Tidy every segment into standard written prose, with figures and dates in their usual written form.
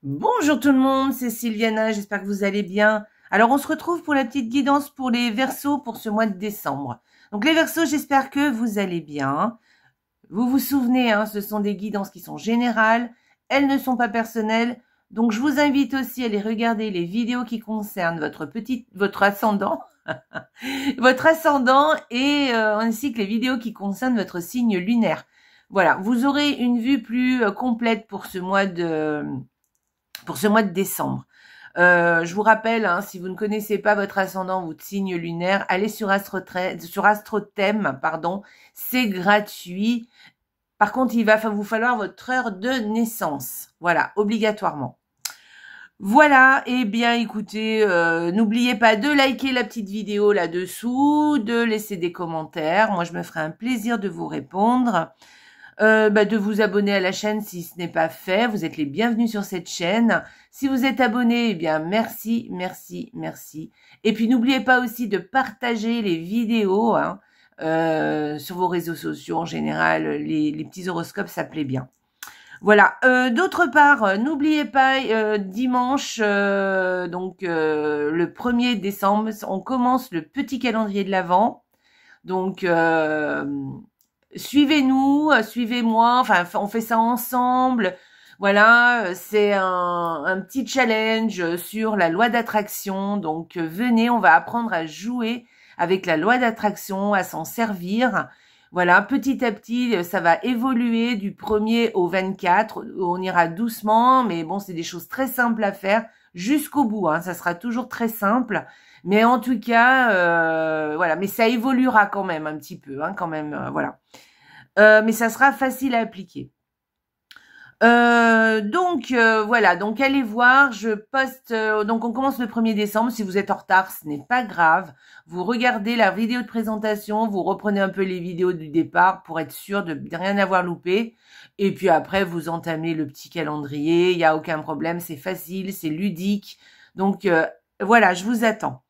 Bonjour tout le monde, c'est Sylviana, j'espère que vous allez bien. Alors on se retrouve pour la petite guidance pour les Verseaux pour ce mois de décembre. Donc les Verseaux, j'espère que vous allez bien. Vous vous souvenez, ce sont des guidances qui sont générales, elles ne sont pas personnelles. Donc je vous invite aussi à aller regarder les vidéos qui concernent votre ascendant, votre ascendant et ainsi que les vidéos qui concernent votre signe lunaire. Voilà, vous aurez une vue plus complète pour ce mois de décembre. Je vous rappelle, si vous ne connaissez pas votre ascendant, votre signe lunaire, allez sur Astrothème, c'est gratuit. Par contre, il va vous falloir votre heure de naissance. Voilà, obligatoirement. Voilà, et bien écoutez, n'oubliez pas de liker la petite vidéo là-dessous, de laisser des commentaires. Moi, je me ferai un plaisir de vous répondre. De vous abonner à la chaîne si ce n'est pas fait. Vous êtes les bienvenus sur cette chaîne. Si vous êtes abonné, eh bien merci, merci, merci. Et puis n'oubliez pas aussi de partager les vidéos sur vos réseaux sociaux en général. Les petits horoscopes, ça plaît bien. Voilà. D'autre part, n'oubliez pas, dimanche, le 1er décembre, on commence le petit calendrier de l'Avent. Donc, suivez-nous, suivez-moi, enfin on fait ça ensemble. Voilà, c'est un petit challenge sur la loi d'attraction. Donc venez, on va apprendre à jouer avec la loi d'attraction, à s'en servir. Voilà, petit à petit, ça va évoluer du 1er au 24. On ira doucement, mais bon, c'est des choses très simples à faire jusqu'au bout. Ça sera toujours très simple. Mais en tout cas, voilà. Mais ça évoluera quand même un petit peu, quand même, voilà. Mais ça sera facile à appliquer. Voilà, donc allez voir, je poste, donc on commence le 1er décembre, si vous êtes en retard, ce n'est pas grave, vous regardez la vidéo de présentation, vous reprenez un peu les vidéos du départ pour être sûr de rien avoir loupé, et puis après vous entamez le petit calendrier, il n'y a aucun problème, c'est facile, c'est ludique, donc voilà, je vous attends.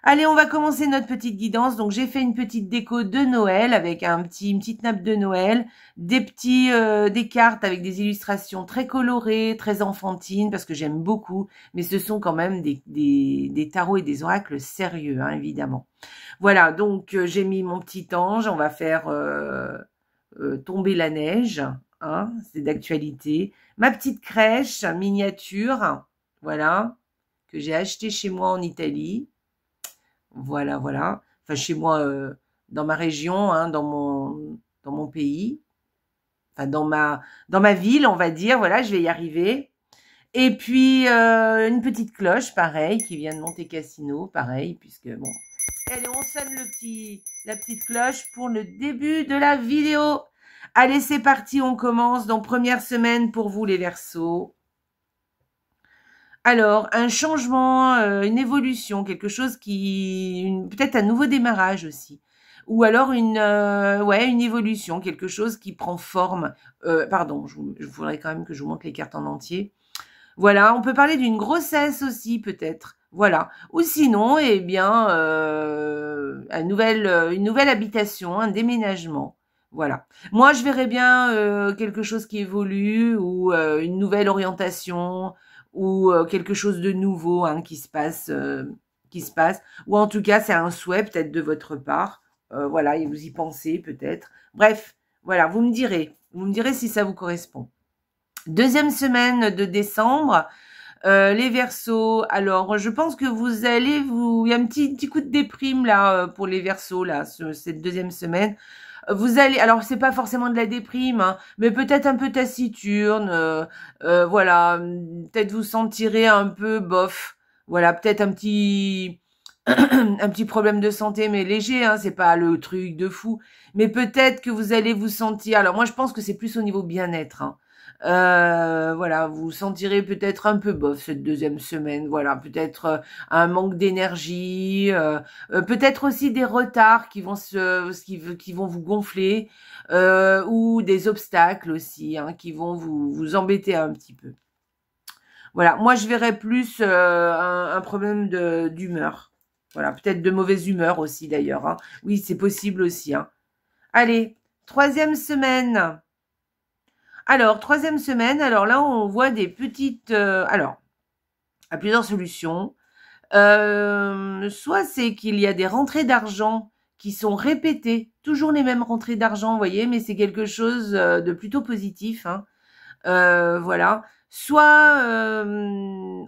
Allez, on va commencer notre petite guidance. Donc, j'ai fait une petite déco de Noël avec une petite nappe de Noël, des cartes avec des illustrations très colorées, très enfantines, parce que j'aime beaucoup. Mais ce sont quand même des tarots et des oracles sérieux, évidemment. Voilà, donc j'ai mis mon petit ange. On va faire tomber la neige. C'est d'actualité. Ma petite crèche miniature, voilà, que j'ai acheté chez moi en Italie. Voilà, voilà. Enfin, chez moi, dans ma région, dans mon pays. Enfin, dans ma ville, on va dire. Voilà, je vais y arriver. Et puis, une petite cloche, pareil, qui vient de Monte Cassino, pareil, puisque, bon. Allez, on sonne la petite cloche pour le début de la vidéo. Allez, c'est parti, on commence. Donc, première semaine pour vous, les Verseaux. Alors, un changement, une évolution, quelque chose peut-être un nouveau démarrage aussi. Ou alors une évolution, quelque chose qui prend forme. Pardon, je voudrais quand même que je vous montre les cartes en entier. Voilà, on peut parler d'une grossesse aussi, peut-être. Voilà. Ou sinon, eh bien, une nouvelle habitation, un déménagement. Voilà. Moi, je verrais bien quelque chose qui évolue ou une nouvelle orientation ou quelque chose de nouveau qui se passe, ou en tout cas c'est un souhait peut-être de votre part, voilà, et vous y pensez peut-être. Bref, voilà, vous me direz si ça vous correspond. Deuxième semaine de décembre, les Verseaux. Alors, je pense que il y a un petit coup de déprime là pour les Verseaux là, cette deuxième semaine. Vous allez, alors c'est pas forcément de la déprime, mais peut-être un peu taciturne, voilà, peut-être vous sentirez un peu bof, voilà, peut-être un petit un petit problème de santé, mais léger, c'est pas le truc de fou, mais peut-être que vous allez vous sentir, alors moi je pense que c'est plus au niveau bien-être, voilà, vous sentirez peut-être un peu bof cette deuxième semaine, voilà, peut-être un manque d'énergie, peut-être aussi des retards qui vont vous gonfler, ou des obstacles aussi, qui vont vous embêter un petit peu. Voilà, moi je verrais plus un problème d'humeur. Voilà, peut-être de mauvaise humeur aussi d'ailleurs. Oui, c'est possible aussi. Allez, troisième semaine. Alors, troisième semaine, alors là, on voit des petites... alors, à plusieurs solutions. Soit c'est qu'il y a des rentrées d'argent qui sont répétées, toujours les mêmes rentrées d'argent, vous voyez, mais c'est quelque chose de plutôt positif, hein. Voilà. Soit,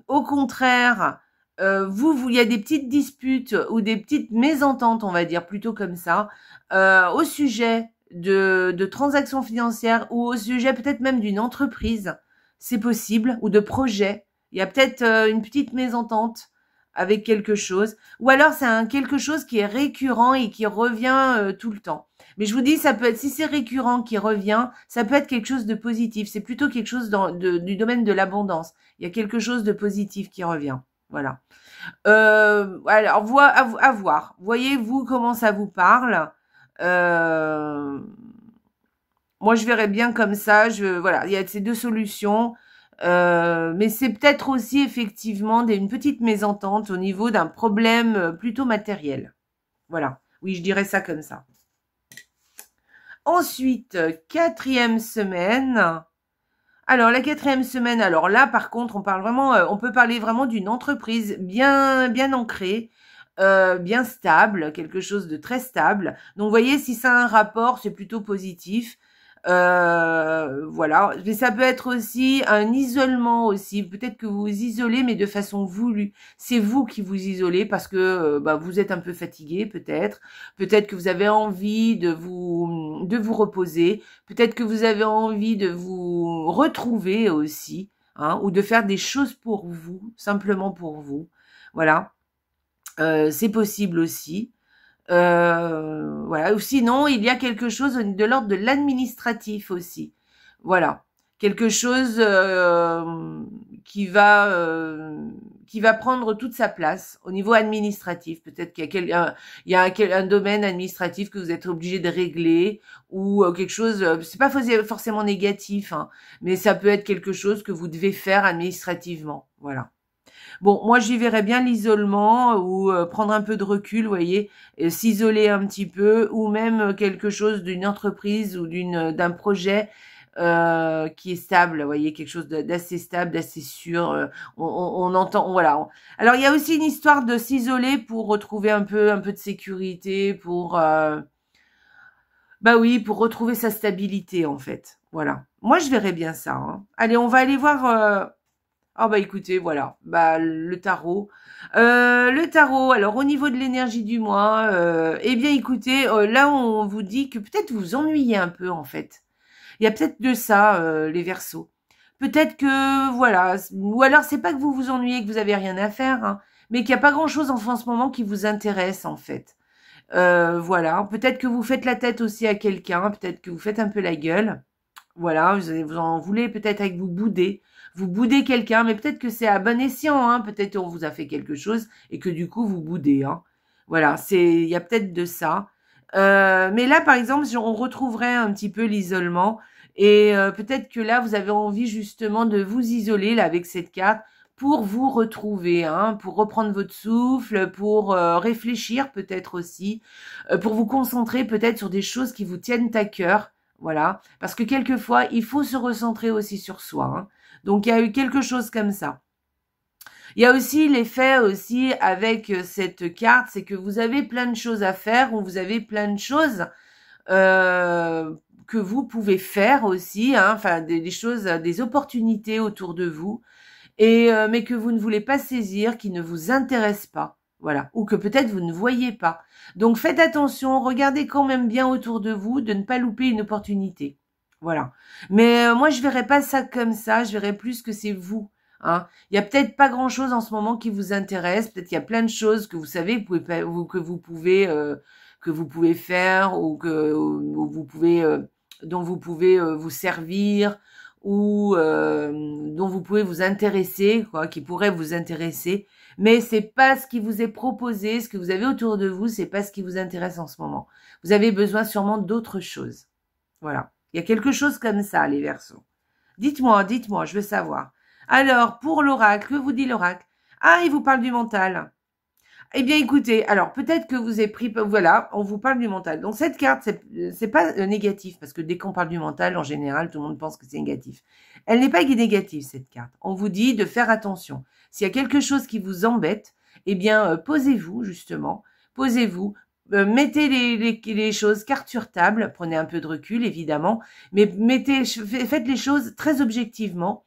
au contraire, il y a des petites disputes ou des petites mésententes, on va dire, plutôt comme ça, au sujet de transactions financières ou au sujet peut-être même d'une entreprise, c'est possible, ou de projets. Il y a peut-être une petite mésentente avec quelque chose, ou alors c'est quelque chose qui est récurrent et qui revient tout le temps. Mais je vous dis, ça peut être, si c'est récurrent qui revient, ça peut être quelque chose de positif. C'est plutôt quelque chose du domaine de l'abondance. Il y a quelque chose de positif qui revient. Voilà. Alors, à voir. Voyez-vous comment ça vous parle. Moi, je verrais bien comme ça. Voilà, il y a ces deux solutions. Mais c'est peut-être aussi effectivement une petite mésentente au niveau d'un problème plutôt matériel. Voilà. Oui, je dirais ça comme ça. Ensuite, quatrième semaine. Alors, la quatrième semaine, alors là, par contre, on peut parler vraiment d'une entreprise bien ancrée, bien stable, quelque chose de très stable. Donc, vous voyez, si ça a un rapport, c'est plutôt positif. Voilà. Mais ça peut être aussi un isolement aussi. Peut-être que vous vous isolez, mais de façon voulue. C'est vous qui vous isolez parce que vous êtes un peu fatigué, peut-être. Peut-être que vous avez envie de vous reposer. Peut-être que vous avez envie de vous retrouver aussi, hein, ou de faire des choses pour vous, simplement pour vous. Voilà. C'est possible aussi. Voilà. Ou sinon, il y a quelque chose de l'ordre de l'administratif aussi. Voilà. Quelque chose qui va prendre toute sa place au niveau administratif. Peut-être qu'il y a un domaine administratif que vous êtes obligé de régler ou quelque chose. C'est pas forcément négatif, hein, mais ça peut être quelque chose que vous devez faire administrativement. Voilà. Bon, moi, j'y verrais bien l'isolement ou prendre un peu de recul, vous voyez, s'isoler un petit peu, ou même quelque chose d'une entreprise ou d'un projet qui est stable, vous voyez, quelque chose d'assez stable, d'assez sûr. On entend, voilà. Alors, il y a aussi une histoire de s'isoler pour retrouver un peu de sécurité, pour pour retrouver sa stabilité, en fait. Voilà. Moi, je verrais bien ça, hein. Allez, on va aller voir. Ah écoutez, voilà, le tarot. Le tarot, alors au niveau de l'énergie du mois, eh bien écoutez, là on vous dit que peut-être vous vous ennuyez un peu en fait. Il y a peut-être de ça, les Verseaux. Peut-être que, voilà, ou alors c'est pas que vous vous ennuyez, que vous avez rien à faire, hein, mais qu'il n'y a pas grand-chose en ce moment qui vous intéresse en fait. Voilà, peut-être que vous faites la tête aussi à quelqu'un, peut-être que vous faites un peu la gueule. Voilà, vous en voulez peut-être avec vous bouder. Vous boudez quelqu'un, mais peut-être que c'est à bon escient, hein. Peut-être on vous a fait quelque chose et que du coup vous boudez, hein. Voilà, il y a peut-être de ça. Mais là, par exemple, on retrouverait un petit peu l'isolement et peut-être que là, vous avez envie justement de vous isoler là avec cette carte pour vous retrouver, hein, pour reprendre votre souffle, pour réfléchir peut-être aussi, pour vous concentrer peut-être sur des choses qui vous tiennent à cœur. Voilà, parce que quelquefois, il faut se recentrer aussi sur soi, hein. Donc, il y a eu quelque chose comme ça. Il y a aussi l'effet aussi avec cette carte, c'est que vous avez plein de choses à faire ou vous avez plein de choses que vous pouvez faire aussi, hein, enfin des choses, des opportunités autour de vous, et mais que vous ne voulez pas saisir, qui ne vous intéressent pas. Voilà, ou que peut-être vous ne voyez pas. Donc faites attention, regardez quand même bien autour de vous, de ne pas louper une opportunité. Voilà. Mais moi, je verrais pas ça comme ça, je verrais plus que c'est vous. Hein. Il y a peut-être pas grand-chose en ce moment qui vous intéresse, peut-être qu'il y a plein de choses que vous savez que vous pouvez faire ou dont vous pouvez vous servir ou dont vous pouvez vous intéresser, quoi, qui pourrait vous intéresser. Mais c'est pas ce qui vous est proposé, ce que vous avez autour de vous, c'est pas ce qui vous intéresse en ce moment. Vous avez besoin sûrement d'autre chose. Voilà. Il y a quelque chose comme ça, les Verseaux. Dites-moi, je veux savoir. Alors, pour l'oracle, que vous dit l'oracle? Ah, il vous parle du mental. Eh bien, écoutez, alors peut-être que vous avez pris, voilà, on vous parle du mental. Donc cette carte, c'est pas négatif, parce que dès qu'on parle du mental, en général, tout le monde pense que c'est négatif. Elle n'est pas négative, cette carte. On vous dit de faire attention. S'il y a quelque chose qui vous embête, eh bien, posez-vous, justement, posez-vous, mettez les choses carte sur table, prenez un peu de recul, évidemment, mais faites les choses très objectivement.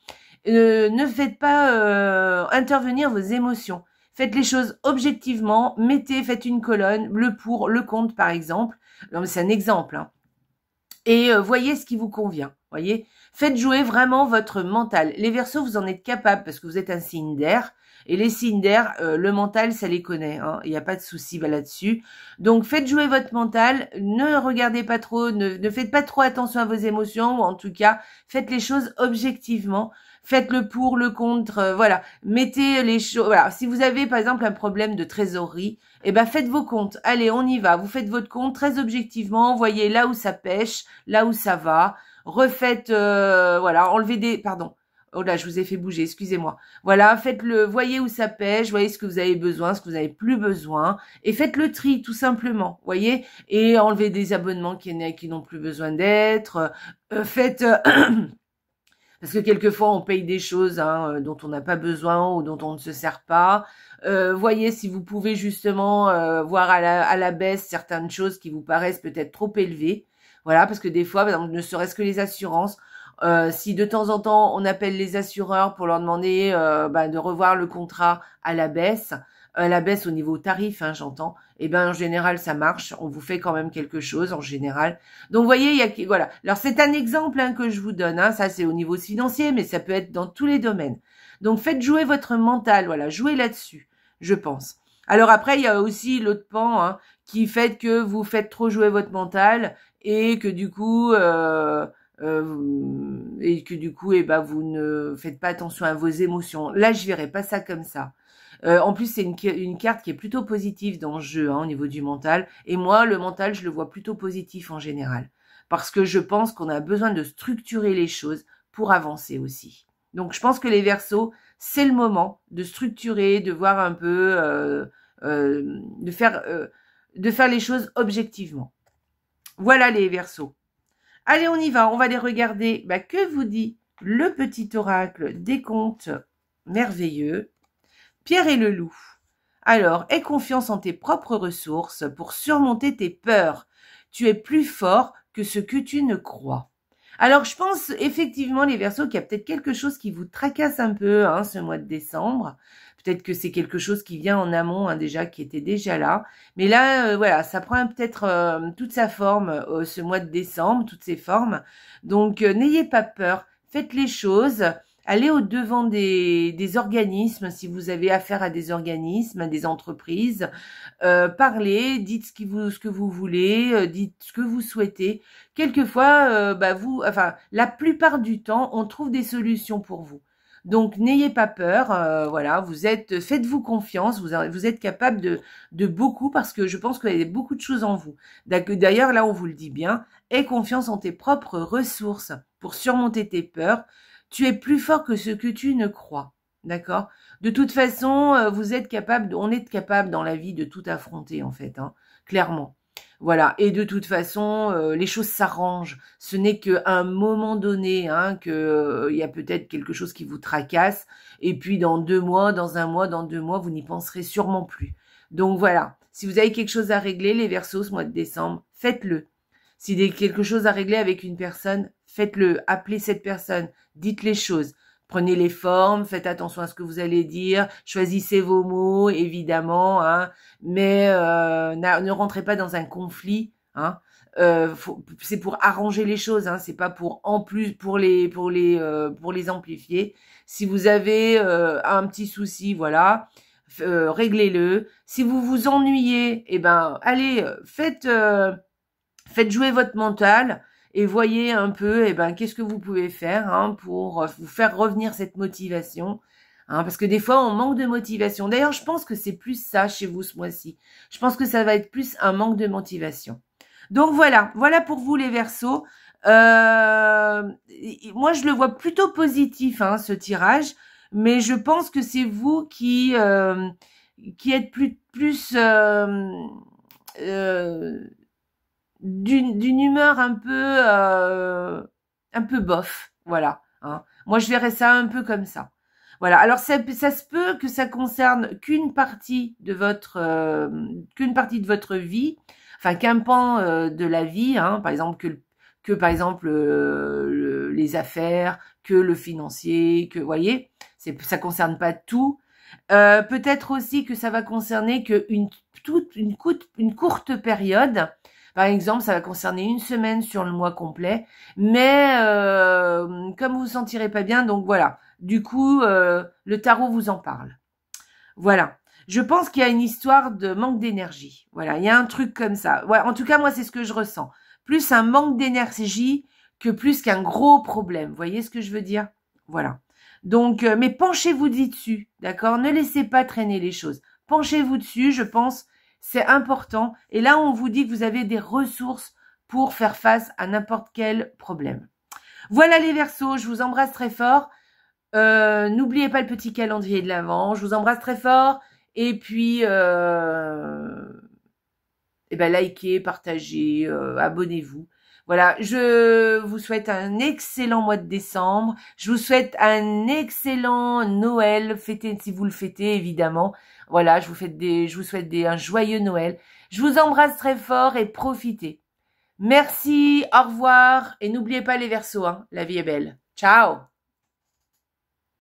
Ne faites pas intervenir vos émotions. Faites les choses objectivement, faites une colonne, le pour, le contre par exemple. Non mais c'est un exemple, hein. Et voyez ce qui vous convient, voyez. Faites jouer vraiment votre mental. Les Verseaux, vous en êtes capables parce que vous êtes un signe d'air. Et les signes d'air, le mental, ça les connaît, hein. Il n'y a pas de souci là-dessus. Donc faites jouer votre mental. Ne regardez pas trop, ne faites pas trop attention à vos émotions, ou en tout cas, faites les choses objectivement. Faites le pour, le contre, voilà. Mettez les choses, voilà. Si vous avez, par exemple, un problème de trésorerie, eh ben, faites vos comptes. Allez, on y va. Vous faites votre compte très objectivement. Voyez là où ça pêche, là où ça va. Refaites, voilà, pardon. Oh là, je vous ai fait bouger, excusez-moi. Voilà, faites-le, voyez où ça pêche, voyez ce que vous avez besoin, ce que vous n'avez plus besoin, et faites le tri, tout simplement, voyez, et enlevez des abonnements qui n'ont plus besoin d'être, faites... Parce que quelquefois, on paye des choses hein, dont on n'a pas besoin ou dont on ne se sert pas. Voyez si vous pouvez justement voir à la baisse certaines choses qui vous paraissent peut-être trop élevées. Voilà, parce que des fois, par exemple, ne serait-ce que les assurances, si de temps en temps, on appelle les assureurs pour leur demander de revoir le contrat à la baisse au niveau tarif, hein, j'entends, eh ben en général ça marche, on vous fait quand même quelque chose en général. Donc vous voyez, voilà. Alors c'est un exemple hein, que je vous donne, hein, ça c'est au niveau financier, mais ça peut être dans tous les domaines. Donc faites jouer votre mental, voilà, jouez là-dessus, je pense. Alors après il y a aussi l'autre pan hein, qui fait que vous faites trop jouer votre mental et que du coup eh ben vous ne faites pas attention à vos émotions. Là je verrais pas ça comme ça. En plus, c'est une carte qui est plutôt positive dans le jeu, hein, au niveau du mental. Et moi, le mental, je le vois plutôt positif en général. Parce que je pense qu'on a besoin de structurer les choses pour avancer aussi. Donc, je pense que les Verseaux, c'est le moment de structurer, de voir un peu, de faire les choses objectivement. Voilà les Verseaux. Allez, on y va. On va les regarder. Que vous dit le petit oracle des contes merveilleux? Pierre et le loup. Alors, aie confiance en tes propres ressources pour surmonter tes peurs. Tu es plus fort que ce que tu ne crois. Alors, je pense effectivement, les Verseaux, qu'il y a peut-être quelque chose qui vous tracasse un peu hein, ce mois de décembre. Peut-être que c'est quelque chose qui vient en amont hein, déjà, qui était déjà là. Mais là, voilà, ça prend peut-être toute sa forme ce mois de décembre, toutes ses formes. Donc, n'ayez pas peur, faites les choses. Allez au-devant des organismes, si vous avez affaire à des organismes, à des entreprises. Parlez, dites ce que vous voulez, dites ce que vous souhaitez. Quelquefois, la plupart du temps, on trouve des solutions pour vous. Donc, n'ayez pas peur, voilà, faites-vous confiance, vous êtes capable de beaucoup parce que je pense qu'il y a beaucoup de choses en vous. D'ailleurs, là, on vous le dit bien, aie confiance en tes propres ressources pour surmonter tes peurs. Tu es plus fort que ce que tu ne crois, d'accord? De toute façon, on est capable dans la vie de tout affronter, en fait, hein, clairement. Voilà, et de toute façon, les choses s'arrangent. Ce n'est qu'à un moment donné, hein, il y a peut-être quelque chose qui vous tracasse, et puis dans 2 mois, dans 1 mois, dans 2 mois, vous n'y penserez sûrement plus. Donc voilà, si vous avez quelque chose à régler, les Verseaux, ce mois de décembre, faites-le. Si vous avez quelque chose à régler avec une personne, faites-le, appelez cette personne, dites les choses, prenez les formes, faites attention à ce que vous allez dire, choisissez vos mots, évidemment, hein, mais ne rentrez pas dans un conflit, hein. C'est pour arranger les choses, hein, c'est pas pour les amplifier. Si vous avez un petit souci, voilà, réglez-le. Si vous vous ennuyez, eh ben allez, faites jouer votre mental et voyez un peu qu'est-ce que vous pouvez faire hein, pour vous faire revenir cette motivation. Hein, parce que des fois, on manque de motivation. D'ailleurs, je pense que c'est plus ça chez vous ce mois-ci. Je pense que ça va être plus un manque de motivation. Donc voilà pour vous les Verseaux. Moi, je le vois plutôt positif, hein, ce tirage. Mais je pense que c'est vous qui qui êtes plus d'une humeur un peu bof, voilà. Hein. Moi, je verrais ça un peu comme ça. Voilà. Alors, ça se peut que ça concerne qu'une partie de votre vie, enfin qu'un pan de la vie, hein, par exemple que par exemple les affaires, que le financier, que voyez, ça concerne pas tout. Peut-être aussi que ça va concerner une courte période. Par exemple, ça va concerner une semaine sur le mois complet, mais comme vous vous sentirez pas bien, donc voilà. Du coup, le tarot vous en parle. Voilà. Je pense qu'il y a une histoire de manque d'énergie. Voilà, il y a un truc comme ça. Ouais, en tout cas, moi, c'est ce que je ressens. Plus un manque d'énergie que plus qu'un gros problème. Vous voyez ce que je veux dire? Voilà. Donc, mais penchez-vous dessus, d'accord? Ne laissez pas traîner les choses. Penchez-vous dessus, je pense, c'est important. Et là, on vous dit que vous avez des ressources pour faire face à n'importe quel problème. Voilà les Verseaux, je vous embrasse très fort. N'oubliez pas le petit calendrier de l'Avent. Je vous embrasse très fort. Et puis, likez, partagez, abonnez-vous. Voilà, je vous souhaite un excellent mois de décembre. Je vous souhaite un excellent Noël. Fêtez si vous le fêtez, évidemment. Voilà, je vous souhaite un joyeux Noël. Je vous embrasse très fort et profitez. Merci, au revoir. Et n'oubliez pas les Verseaux, hein, la vie est belle. Ciao!